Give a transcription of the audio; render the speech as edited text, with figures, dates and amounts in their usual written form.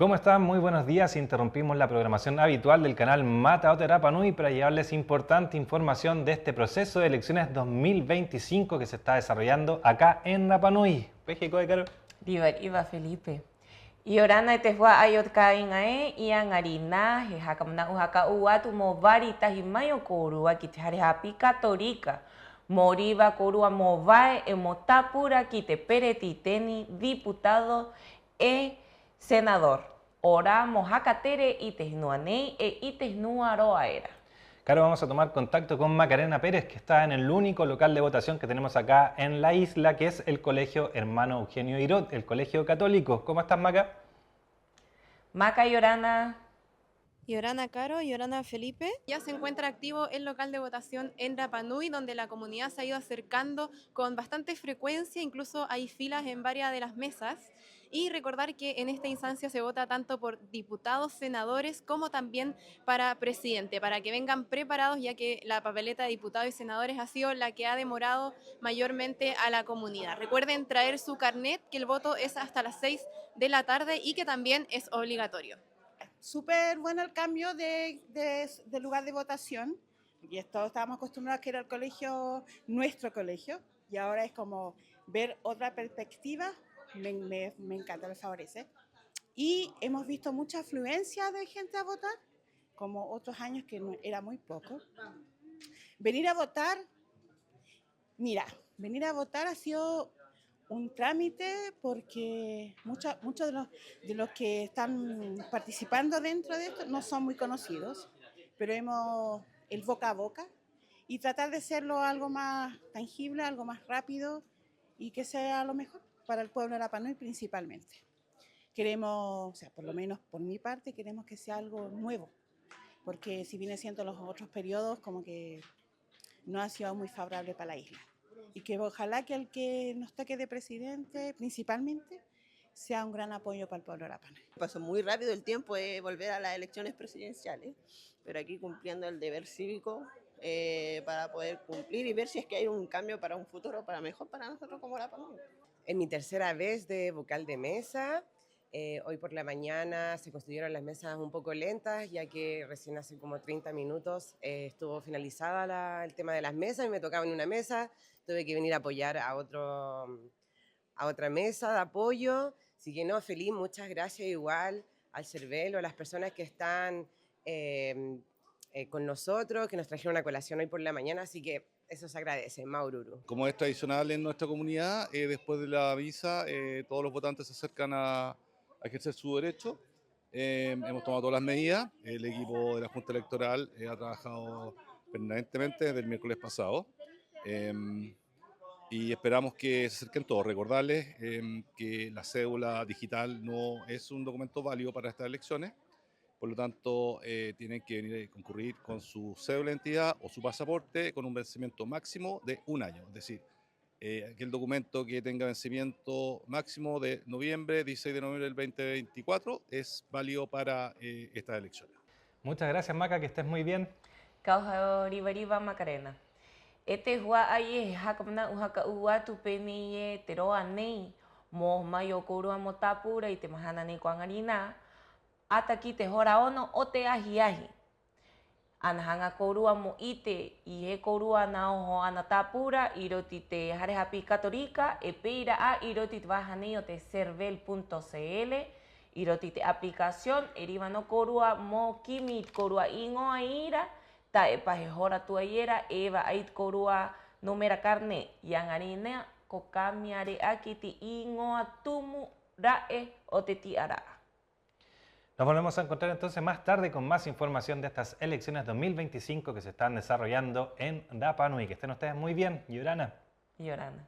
¿Cómo están? Muy buenos días. Interrumpimos la programación habitual del canal Mata Otro Rapa Nui para llevarles importante información de este proceso de elecciones 2025 que se está desarrollando acá en Rapa Nui. México de Caro. Iba Felipe. Iorana tehua ayotka ingae iangarina hehakamna uhaka uatu movarita himayo korua kitihari hapi católica. Moriva korua movae emotapura kite peretiteni diputado e senador. Ora mojacatere itesnuanei e itesnuaroaera. Caro, vamos a tomar contacto con Macarena Pérez, que está en el único local de votación que tenemos acá en la isla, que es el Colegio Hermano Eugenio Irot, el Colegio Católico. ¿Cómo estás, Maca? Maca Iorana. Iorana Caro, Iorana Felipe. Ya se encuentra activo el local de votación en Rapa Nui, donde la comunidad se ha ido acercando con bastante frecuencia, incluso hay filas en varias de las mesas. Y recordar que en esta instancia se vota tanto por diputados, senadores, como también para presidente, para que vengan preparados, ya que la papeleta de diputados y senadores ha sido la que ha demorado mayormente a la comunidad. Recuerden traer su carnet, que el voto es hasta las 6 de la tarde y que también es obligatorio. Súper bueno el cambio de lugar de votación, y esto estábamos acostumbrados a que era el colegio, nuestro colegio, y ahora es como ver otra perspectiva. Me encanta, me favorece. Y hemos visto mucha afluencia de gente a votar, como otros años que no, era muy poco. Venir a votar, mira, venir a votar ha sido un trámite porque muchos de los que están participando dentro de esto no son muy conocidos, pero hemos el boca a boca y tratar de hacerlo algo más tangible, algo más rápido y que sea lo mejor para el pueblo de Rapa Nui principalmente. Queremos, o sea, por lo menos por mi parte, queremos que sea algo nuevo, porque si viene siendo los otros periodos como que no ha sido muy favorable para la isla. Y que ojalá que el que nos toque de presidente, principalmente, sea un gran apoyo para el pueblo de Rapa Nui. Pasó muy rápido el tiempo de volver a las elecciones presidenciales, pero aquí cumpliendo el deber cívico para poder cumplir y ver si es que hay un cambio para un futuro, para mejor para nosotros como Rapa Nui. En mi tercera vez de vocal de mesa. Hoy por la mañana se constituyeron las mesas un poco lentas, ya que recién hace como 30 minutos estuvo finalizada el tema de las mesas y me tocaba en una mesa. Tuve que venir a apoyar a otra mesa de apoyo. Así que no, feliz, muchas gracias igual al CERVEL o a las personas que están con nosotros, que nos trajeron una colación hoy por la mañana, así que eso se agradece, Maururu. Como es tradicional en nuestra comunidad, después de la misa todos los votantes se acercan a ejercer su derecho. Hemos tomado todas las medidas. El equipo de la Junta Electoral ha trabajado permanentemente desde el miércoles pasado y esperamos que se acerquen todos. Recordarles que la cédula digital no es un documento válido para estas elecciones. Por lo tanto, tienen que venir a concurrir con su cédula de identidad o su pasaporte con un vencimiento máximo de un año. Es decir, aquel documento que tenga vencimiento máximo de 16 de noviembre del 2024 es válido para estas elecciones. Muchas gracias, Maca, que estés muy bien. Kauha Riva Macarena. Hua aye hakamna uhaka uatu peni teroa nei mo mayo korua motapura y te mahana nei kuangarina. Ata kite hora ono o te ahi. Anahanga korua mo ite i he korua na oho anatapura iroti te harehapi católica e peira a iroti te wahane o te cervel.cl iroti te aplicación eriva no korua mo kimi korua ingoa ira ta e pahe hora tuaiera eva ait korua numera carne yangarina kokamiare akiti ingoa tumu rae o te tiara. Nos volvemos a encontrar entonces más tarde con más información de estas elecciones 2025 que se están desarrollando en Rapa Nui. Que estén ustedes muy bien, Iorana. Iorana.